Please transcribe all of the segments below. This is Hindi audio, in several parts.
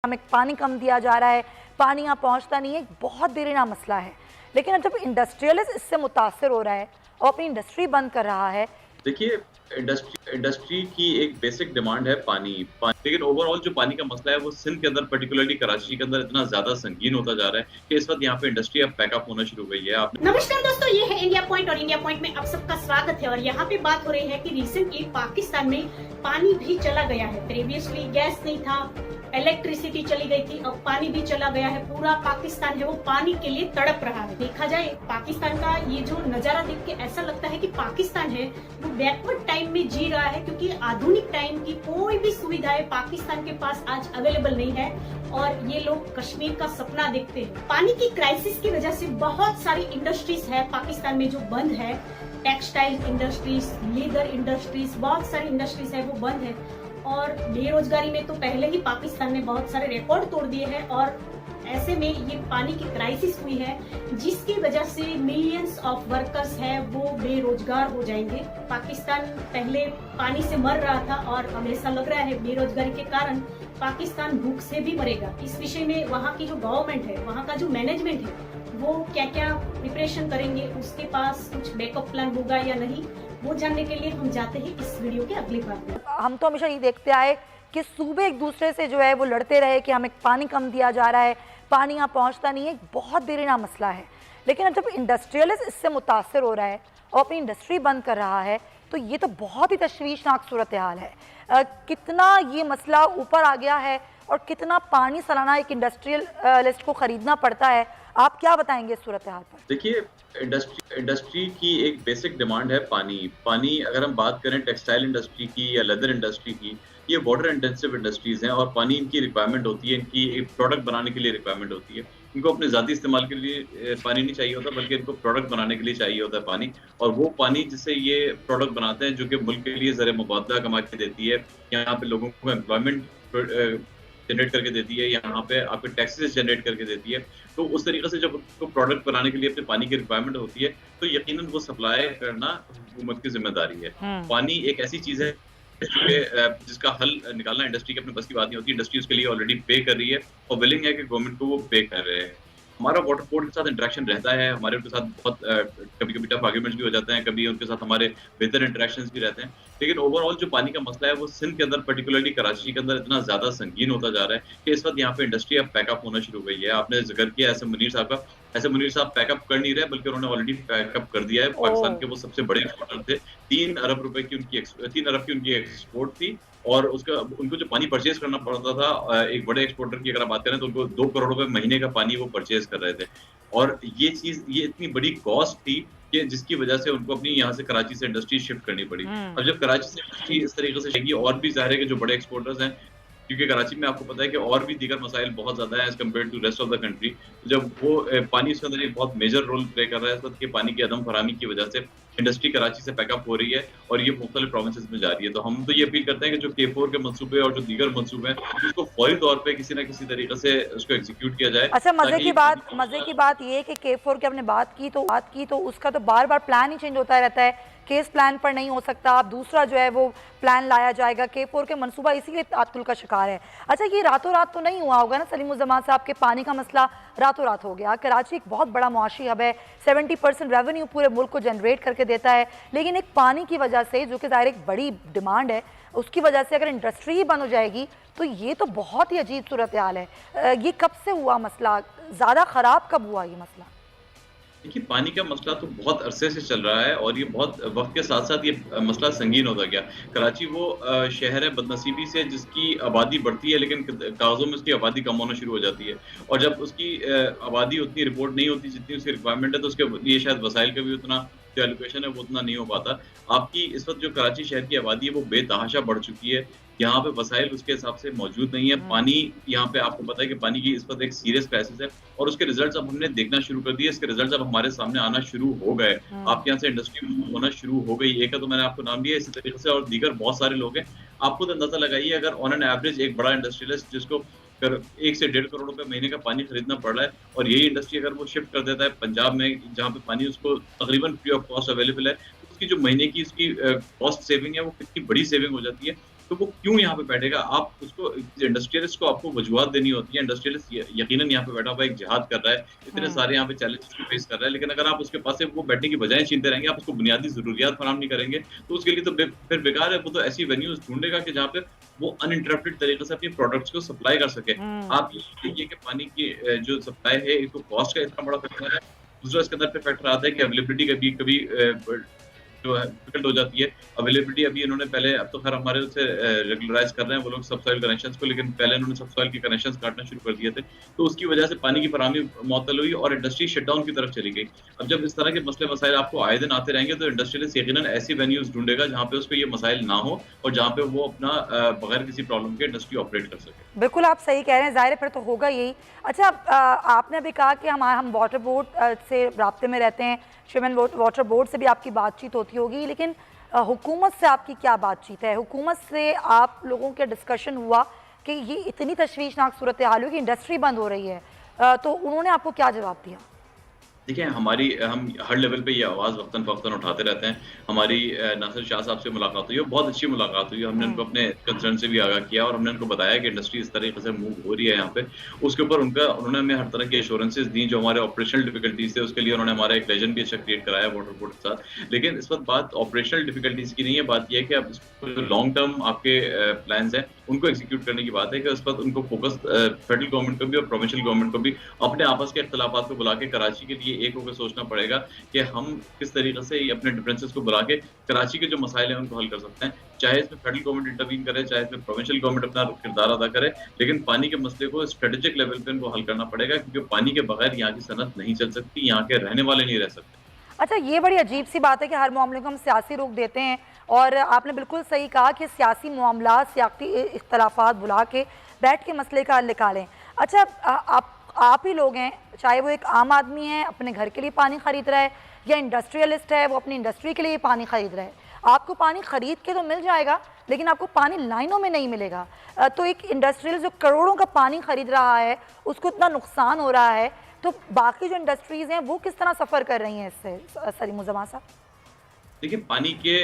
हमें पानी कम दिया जा रहा है, पानी यहाँ पहुँचता नहीं है, एक बहुत देरीना मसला है। लेकिन अब जब इंडस्ट्रियलिस्ट इससे मुतासर हो रहा है और अपनी इंडस्ट्री बंद कर रहा है। देखिए, इंडस्ट्री की एक बेसिक डिमांड है पानी। लेकिन ओवरऑल जो पानी का मसला है वो सिंध के अंदर, पर्टिकुलरली कराची के अंदर इतना ज्यादा संगीन होता जा रहा है कि इस वक्त यहाँ पे इंडस्ट्री अब पैकअप होना शुरू हो गई है। आपने नमस्कार दोस्तों, ये है इंडिया पॉइंट और इंडिया पॉइंट में आप सबका स्वागत है। और यहाँ पे बात हो रही है कि रिसेंटली पाकिस्तान में पानी भी चला गया है। प्रीवियसली गैस नहीं था, इलेक्ट्रिसिटी चली गई थी, अब पानी भी चला गया है। पूरा पाकिस्तान है वो पानी के लिए तड़प रहा है। देखा जाए पाकिस्तान का ये जो नजारा देख के ऐसा लगता है कि पाकिस्तान है वो बैकवर्ड टाइम में जी रहा है, क्योंकि आधुनिक टाइम की कोई भी सुविधाएं पाकिस्तान के पास आज अवेलेबल नहीं है और ये लोग कश्मीर का सपना देखते हैं। पानी की क्राइसिस की वजह से बहुत सारी इंडस्ट्रीज है पाकिस्तान में जो बंद है। टेक्सटाइल इंडस्ट्रीज, लेदर इंडस्ट्रीज, बहुत सारी इंडस्ट्रीज है वो बंद है। और बेरोजगारी में तो पहले ही पाकिस्तान ने बहुत सारे रिकॉर्ड तोड़ दिए हैं और ऐसे में ये पानी की क्राइसिस हुई है जिसकी वजह से मिलियंस ऑफ वर्कर्स है वो बेरोजगार हो जाएंगे। पाकिस्तान पहले पानी से मर रहा था और अब ऐसा लग रहा है बेरोजगारी के कारण पाकिस्तान भूख से भी मरेगा। इस विषय में वहाँ की जो गवर्नमेंट है, वहाँ का जो मैनेजमेंट है, वो क्या क्या प्रिपरेशन करेंगे, उसके पास कुछ बैकअप प्लान होगा या नहीं, वो जानने के लिए हम जाते हैं इस वीडियो के अगले भाग में। हम तो हमेशा ये देखते आए कि सूबे एक दूसरे से जो है वो लड़ते रहे कि हमें पानी कम दिया जा रहा है, पानी यहाँ पहुँचता नहीं है, एक बहुत देरीना मसला है। लेकिन अब जब इंडस्ट्रियलिस्ट इससे मुतासर हो रहा है और अपनी इंडस्ट्री बंद कर रहा है तो ये तो बहुत ही तशवीशनाक सूरत हाल है। कितना ये मसला ऊपर आ गया है और कितना पानी सालाना एक इंडस्ट्रियलिस्ट को ख़रीदना पड़ता है, आप क्या बताएंगे इस सूरत हाल पर? देखिए, इंडस्ट्री की एक बेसिक डिमांड है पानी। अगर हम बात करें टेक्सटाइल इंडस्ट्री की या लेदर इंडस्ट्री की, ये वाटर इंटेंसिव इंडस्ट्रीज हैं और पानी इनकी रिक्वायरमेंट होती है, इनकी एक प्रोडक्ट बनाने के लिए रिक्वायरमेंट होती है। इनको अपने ज़ाती इस्तेमाल के लिए पानी नहीं चाहिए होता, बल्कि इनको प्रोडक्ट बनाने के लिए चाहिए होता है पानी। और वो पानी जिससे ये प्रोडक्ट बनाते हैं, जो कि मुल्क के लिए ज़र मुबादला कमा के देती है, यहाँ पे लोगों को एम्प्लॉयमेंट जनरेट करके देती है, यहाँ पे आपके टैक्सेस जनरेट करके देती है। तो उस तरीके से जब उसको प्रोडक्ट बनाने के लिए अपने पानी की रिक्वायरमेंट होती है तो यकीनन वो सप्लाई करना हुकूमत की जिम्मेदारी है। पानी एक ऐसी चीज़ है जिसका हल निकालना इंडस्ट्री के अपने बस की बात नहीं होती। इंडस्ट्री उसके लिए ऑलरेडी पे कर रही है और विलिंग है कि गवर्नमेंट को वो पे कर रहे हैं। हमारा वाटर बोर्ड के साथ इंटरेक्शन रहता है, हमारे उनके साथ बहुत कभी-कभी टफ आर्ग्यूमेंट्स भी हो जाते हैं, कभी उनके साथ हमारे बेहतर इंटरेक्शंस भी रहते हैं। लेकिन ओवरऑल जो पानी का मसला है वो सिंध के अंदर, पर्टिकुलरली कराची के अंदर इतना ज़्यादा संगीन होता जा रहा है कि इस वक्त यहाँ पे इंडस्ट्री अब पैकअप होना शुरू हो गई है। आपने जिक्र किया ऐसे मुनीर साहब का, ऐसे मुनीर साहब पैकअप कर नहीं रहे बल्कि उन्होंने ऑलरेडी पैकअप कर दिया है। पाकिस्तान के वो सबसे बड़े एक्सपोर्टर थे। 3 अरब रुपए की उनकी एक्सपोर्ट थी और उसका उनको जो पानी परचेज करना पड़ता था, एक बड़े एक्सपोर्टर की अगर आप बात करें तो उनको 2 करोड़ रुपए महीने का पानी वो परचेज कर रहे थे। और ये चीज़, ये इतनी बड़ी कॉस्ट थी कि जिसकी वजह से उनको अपनी यहाँ से कराची से इंडस्ट्री शिफ्ट करनी पड़ी। अब जब कराची से इंडस्ट्री इस तरीके से जाएगी, और भी ज़ाहिर है कि जो बड़े एक्सपोर्टर्स हैं, क्योंकि कराची में आपको पता है कि और भी दीगर मसाइल बहुत ज़्यादा है as compared to rest of the country. जब वो पानी उसके अंदर एक बहुत मेजर रोल प्ले कर रहा है इस वक्त, के पानी की अदम फराहमी की वजह से इंडस्ट्री कराची से पैकअप हो रही है और ये मुख्तलिफ प्रोविंसेस में जा रही है। तो हम तो ये अपील करते हैं कि जो K4 के मंसूबे और जो दीगर मंसूबे हैं, उसको फौरी तौर पे किसी न किसी तरीके से उसको एग्जीक्यूट किया जाए। अच्छा, मजे की बात ये है कि K4 की आपने बात की तो उसका तो बार बार प्लान ही चेंज होता रहता है। केस प्लान पर नहीं हो सकता, अब दूसरा जो है वो प्लान लाया जाएगा। K4 के मंसूबा इसीलिए तात्तुल का शिकार है। अच्छा, ये रातों रात तो नहीं हुआ होगा ना सलीमुज़्ज़मान साहब के पानी का मसला रातों रात हो गया। कराची एक बहुत बड़ा मुआशी हब है, 70% रेवेन्यू पूरे मुल्क को जनरेट करके देता है। लेकिन एक पानी की वजह से, जो कि ज़ाहिर एक बड़ी डिमांड है, उसकी वजह से अगर इंडस्ट्री ही बंद हो जाएगी तो ये तो बहुत ही अजीब सूरत हाल है। ये कब से हुआ मसला, ज़्यादा ख़राब कब हुआ ये मसला? देखिए, पानी का मसला तो बहुत अरसे से चल रहा है और ये बहुत वक्त के साथ साथ ये मसला संगीन होता गया। कराची वो शहर है बदनसीबी से जिसकी आबादी बढ़ती है लेकिन कागज़ों में उसकी आबादी कम होना शुरू हो जाती है। और जब उसकी आबादी उतनी रिपोर्ट नहीं होती जितनी उसकी रिक्वायरमेंट है, तो उसके लिए शायद वसाइल का भी उतना जो एलोकेशन है वो उतना नहीं हो पाता। आपकी इस वक्त जो कराची शहर की आबादी है वो बेतहाशा बढ़ चुकी है। यहाँ पे वसाइल उसके हिसाब से मौजूद नहीं है। पानी, यहाँ पे आपको पता है कि पानी की इस वक्त एक सीरियस क्राइसिस है और उसके रिजल्ट्स अब हमने देखना शुरू कर दिए। इसके रिजल्ट्स अब हमारे सामने आना शुरू हो गए। आपके यहाँ से इंडस्ट्री होना शुरू हो गई। एक है तो मैंने आपको नाम दिया, इसी तरीके से और दीगर बहुत सारे लोग हैं। आप खुद अंदाजा लगाइए, अगर ऑन एन एवरेज एक बड़ा इंडस्ट्रियलिस्ट जिसको 1 से 1.5 करोड़ रुपए महीने का पानी खरीदना पड़ रहा है और यही इंडस्ट्री अगर वो शिफ्ट कर देता है पंजाब में, जहाँ पे पानी उसको तकरीबन फ्री ऑफ कॉस्ट अवेलेबल है, तो उसकी जो महीने की उसकी कॉस्ट सेविंग है वो कितनी बड़ी सेविंग हो जाती है। तो वो क्यों यहाँ पे बैठेगा? आप उसको इंडस्ट्रियलिस्ट को आपको वजूहत देनी होती है। इंडस्ट्रियलिस्ट यकीनन यहाँ पे बैठा हुआ एक जिहाद कर रहा है, इतने सारे यहाँ पे चैलेंजेस को फेस कर रहा है, लेकिन अगर आप उसके पास से वो बैठने की बजाय छीनते रहेंगे, आप उसको बुनियादी ज़रूरियात फराहम नहीं करेंगे, तो उसके लिए तो फिर बेकार है। वो तो ऐसी वेन्यूज़ ढूँढेगा कि जहाँ पे वो अनइंटरप्टेड तरीके से अपनी प्रोडक्ट्स को सप्लाई कर सके। आप ये देखिए कि पानी की जो सप्लाई है, एक तो कॉस्ट का इतना बड़ा फैक्टर है, दूसरा इसके अंदर पे फैक्टर आता है कि अवेलेबिलिटी कभी-कभी जो है डिफिकल्ट हो जाती है। अवेलेबिलिटी अभी इन्होंने पहले, अब तो खैर हमारे उससे रेगुलराइज़ कर रहे हैं वो लोग सबसॉइल कनेक्शंस को, लेकिन पहले इन्होंने सबसॉइल के कनेक्शंस काटना शुरू कर दिए थे। तो उसकी वजह से पानी की फराहमी मुअत्तल हुई और इंडस्ट्री शटडाउन की तरफ चली गई। अब जब इस तरह के मसले मसाइल आपको आए दिन आते रहेंगे, तो इंडस्ट्रियलिस्ट यकीनन ऐसी वेन्यूज़ ढूँढेगा जहाँ पे उसको ये मसाइल ना हो और जहाँ पे वो अपना बगैर किसी प्रॉब्लम के इंडस्ट्री ऑपरेट कर सके। बिल्कुल आप सही कह रहे हैं, ज़ाहिर है फिर तो होगा यही। अच्छा, आपने अभी कहा कि हम वाटर बोर्ड से राब्ते में रहते हैं, शिमन वाटर बोर्ड से भी आपकी बातचीत होती होगी, लेकिन हुकूमत से आपकी क्या बातचीत है? हुकूमत से आप लोगों के डिस्कशन हुआ कि ये इतनी तशवीशनाक सूरत हाल हुई कि इंडस्ट्री बंद हो रही है, तो उन्होंने आपको क्या जवाब दिया? देखिए, हम हर लेवल पे ये आवाज़ वक़्तन-फ़वक़्तन उठाते रहते हैं। हमारी नासिर शाह साहब से मुलाकात हुई और बहुत अच्छी मुलाकात हुई। हमने उनको अपने कंसर्न से भी आगाह किया और हमने उनको बताया कि इंडस्ट्री इस तरीके से मूव हो रही है यहाँ पे। उसके ऊपर उन्होंने हमें हर तरह की एश्योरेंसेस दी, जो हमारे ऑपरेशनल डिफ़िकल्टीज़ थे, उसके लिए उन्होंने हमारा एक लेजेंड भी अच्छा क्रिएट कराया वाटर बोर्ड के साथ। लेकिन इस वक़्त बात ऑपरेशनल डिफ़िकल्टीज़ की नहीं है, बात ये है कि अब जो लॉन्ग टर्म आपके प्लान्स हैं, उनको एग्ज़ीक्यूट करने की बात है कि उस वक़्त उनको फ़ोकस फेडरल गवर्नमेंट को भी और प्रोविंशियल गवर्नमेंट को भी अपने आपस के इख्तिलाफ़ात को बुला के कराची के लिए एक होकर सोचना पड़ेगा कि हम किस तरीके से ये अपने डिफरेंसेस को बुला के कराची के जो मसाइल हैं उनको हल कर सकते हैं। चाहे इसमें फेडरल गवर्नमेंट इंटरवीन करे, चाहे इसमें प्रोविंशियल गवर्नमेंट अपना किरदार अदा करे, लेकिन पानी के मसले को स्ट्रेटेजिक लेवल पे इनको हल करना पड़ेगा, क्योंकि पानी के बगैर यहाँ की सनत नहीं चल सकती, यहाँ के रहने वाले नहीं रह सकते। अच्छा, ये बड़ी अजीब सी बात है कि हर मामले को हम सियासी रुख देते हैं, और आपने बिल्कुल सही कहा कि सियासी मामला, सियासी इख्तलाफात बुला के बैठ के मसले का हल निकालें। अच्छा, आप ही लोग हैं, चाहे वो एक आम आदमी है अपने घर के लिए पानी ख़रीद रहा है, या इंडस्ट्रियलिस्ट है वो अपनी इंडस्ट्री के लिए पानी ख़रीद रहा है, आपको पानी ख़रीद के तो मिल जाएगा, लेकिन आपको पानी लाइनों में नहीं मिलेगा। तो एक इंडस्ट्रियल जो करोड़ों का पानी ख़रीद रहा है, उसको इतना नुकसान हो रहा है, तो बाकी जो इंडस्ट्रीज़ हैं वो किस तरह सफ़र कर रही हैं इससे? सलीम उज़्ज़मा साहब, देखिए, पानी के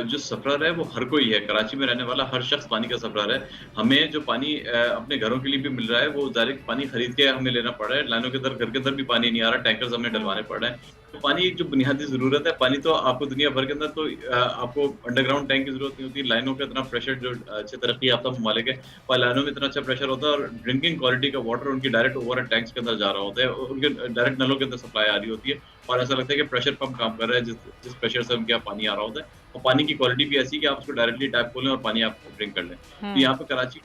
जो सफ़रर है वो हर कोई है, कराची में रहने वाला हर शख्स पानी का सफ़रर है। हमें जो पानी अपने घरों के लिए भी मिल रहा है, वो डायरेक्ट पानी खरीद के हमें लेना पड़ रहा है। लाइनों के अंदर, घर के अंदर भी पानी नहीं आ रहा, टैंकर्स हमें डलवाने पड़ रहे हैं। तो पानी एक जो बुनियादी ज़रूरत है, पानी तो आपको दुनिया भर के अंदर तो आपको अंडरग्राउंड टैंक की ज़रूरत नहीं होती। लाइनों का इतना प्रेशर, जो अच्छे तरक्की याफ्ता ममालिक है, और लाइनों में इतना अच्छा प्रेशर होता है, और ड्रिंकिंग क्वालिटी का वाटर उनकी डायरेक्ट ओवर टैंक्स के अंदर जा रहा होता है, उनके डायरेक्ट नलों के अंदर सप्लाई आ रही होती है, और ऐसा लगता है कि प्रेशर पंप काम कर रहा है, जिस प्रेशर से उनके यहाँ पानी आ रहा होता है। और पानी की क्वालिटी भी ऐसी कि आप उसको डायरेक्टली टैप खोलें और पानी आप ड्रिंक कर लें। तो यहाँ पे कराची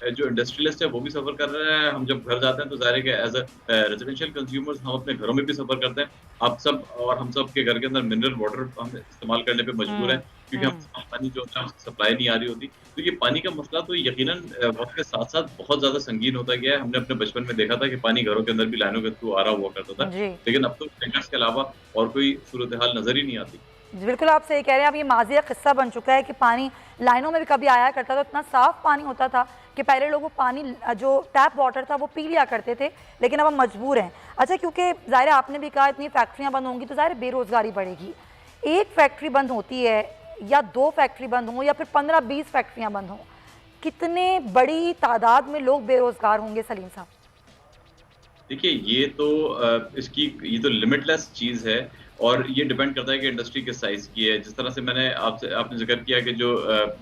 जो इंडस्ट्रियलिस्ट है वो भी सफ़र कर रहे हैं। हम जब घर जाते हैं तो ज़ाहिर है कि एज़ अ रेजिडेंशियल कंज्यूमर्स हम अपने घरों में भी सफ़र करते हैं। आप सब और हम सब के घर के अंदर मिनरल वाटर हम इस्तेमाल करने पे मजबूर हैं, क्योंकि हम पानी जो है सप्लाई नहीं आ रही होती। तो ये पानी का मसला तो यकीनन वक्त के साथ साथ बहुत ज़्यादा संगीन होता गया है। हमने अपने बचपन में देखा था कि पानी घरों के अंदर भी लाइनों के थ्रू आ रहा हुआ करता था, लेकिन अब तो टैंकर्स के अलावा और कोई सूरत हाल नज़र ही नहीं आती। बिल्कुल आप सही कह रहे हैं। अब ये माज़ी का किस्सा बन चुका है कि पानी लाइनों में भी कभी आया करता था, इतना साफ़ पानी होता था कि पहले लोग वो पानी जो टैप वाटर था वो पी लिया करते थे, लेकिन अब हम मजबूर हैं। अच्छा, क्योंकि ज़ाहिर आपने भी कहा इतनी फैक्ट्रियाँ बंद होंगी तो ज़ाहिर बेरोज़गारी बढ़ेगी। एक फैक्ट्री बंद होती है या 2 फैक्ट्री बंद हों या फिर 15-20 फैक्ट्रियाँ बंद हों, कितने बड़ी तादाद में लोग बेरोज़गार होंगे सलीम साहब? देखिए, ये तो लिमिटलेस चीज़ है, और ये डिपेंड करता है कि इंडस्ट्री किस साइज़ की है। जिस तरह से आपने ज़िक्र किया कि जो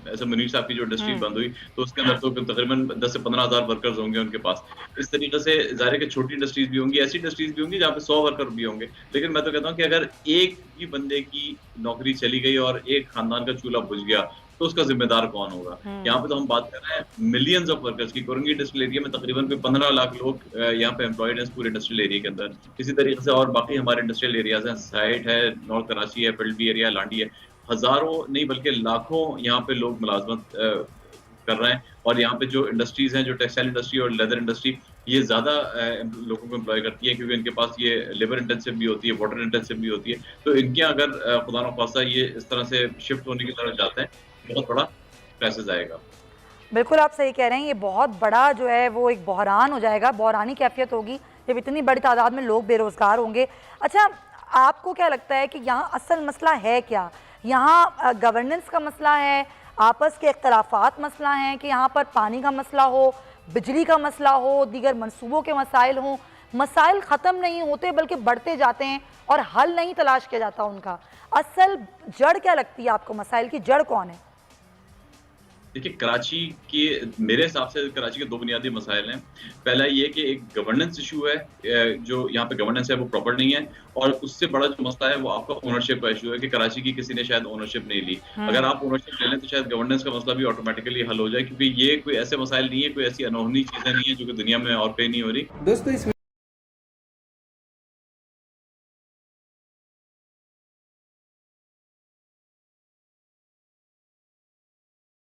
ऐसे मुनीर साहब की जो इंडस्ट्री बंद हुई, तो उसके अंदर तो तकरीबन 10 से 15,000 वर्कर्स होंगे उनके पास। इस तरीके से ज़ाहिर है कि छोटी इंडस्ट्रीज़ भी होंगी, ऐसी इंडस्ट्रीज़ भी होंगी जहाँ पे 100 वर्कर भी होंगे। लेकिन मैं तो कहता हूँ कि अगर एक भी बंदे की नौकरी चली गई और एक खानदान का चूल्हा बुझ गया, तो उसका जिम्मेदार कौन होगा? यहाँ पे तो हम बात कर रहे हैं मिलियंस ऑफ वर्कर्स की। कोरंगी इंडस्ट्रियल एरिया में तकरीबन 15 लाख लोग यहाँ पे एम्प्लॉयड हैं, पूरे इंडस्ट्रियल एरिया के अंदर। इसी तरीके से और बाकी हमारे इंडस्ट्रियल एरियाज हैं, साइट है, नॉर्थ कराची है, फिल्डबी एरिया, लांडी है। हज़ारों नहीं बल्कि लाखों यहाँ पे लोग मुलाजमत कर रहे हैं, और यहाँ पे जो इंडस्ट्रीज़ हैं, जो टेक्सटाइल इंडस्ट्री और लेदर इंडस्ट्री, ये ज़्यादा लोगों को एम्प्लॉय करती है, क्योंकि इनके पास ये लेबर इंटेंसिव भी होती है, वाटर इंटेंसिव भी होती है। तो इनके अगर खुदा न खास्ता ये इस तरह से शिफ्ट होने की तरफ जाते हैं, बहुत बड़ा क्राइसिस आएगा। बिल्कुल आप सही कह रहे हैं। ये बहुत बड़ा जो है वो एक बहरान हो जाएगा, बहरानी कैफियत होगी जब इतनी बड़ी तादाद में लोग बेरोज़गार होंगे। अच्छा, आपको क्या लगता है कि यहाँ असल मसला है क्या? यहाँ गवर्नेंस का मसला है, आपस के इख्तलाफात मसला हैं कि यहाँ पर पानी का मसला हो, बिजली का मसला हो, दीगर मंसूबों के मसाइल हों, मसाइल ख़त्म नहीं होते बल्कि बढ़ते जाते हैं और हल नहीं तलाश किया जाता उनका। असल जड़ क्या लगती है आपको, मसाइल की जड़ कौन है? देखिए, कराची के मेरे हिसाब से कराची के दो बुनियादी मसाइल हैं। पहला ये कि एक गवर्नेंस इशू है, जो यहाँ पे गवर्नेंस है वो प्रॉपर नहीं है, और उससे बड़ा जो मसला है वो आपका ओनरशिप का इशू है कि कराची की किसी ने शायद ओनरशिप नहीं ली। अगर आप ओनरशिप ले लें तो शायद गवर्नेंस का मसला भी ऑटोमेटिकली हल हो जाए, क्योंकि ये कोई ऐसे मसाइल नहीं है, कोई ऐसी अनहोनी चीजें नहीं है जो कि दुनिया में और कहीं नहीं हो रही। दोस्तों इस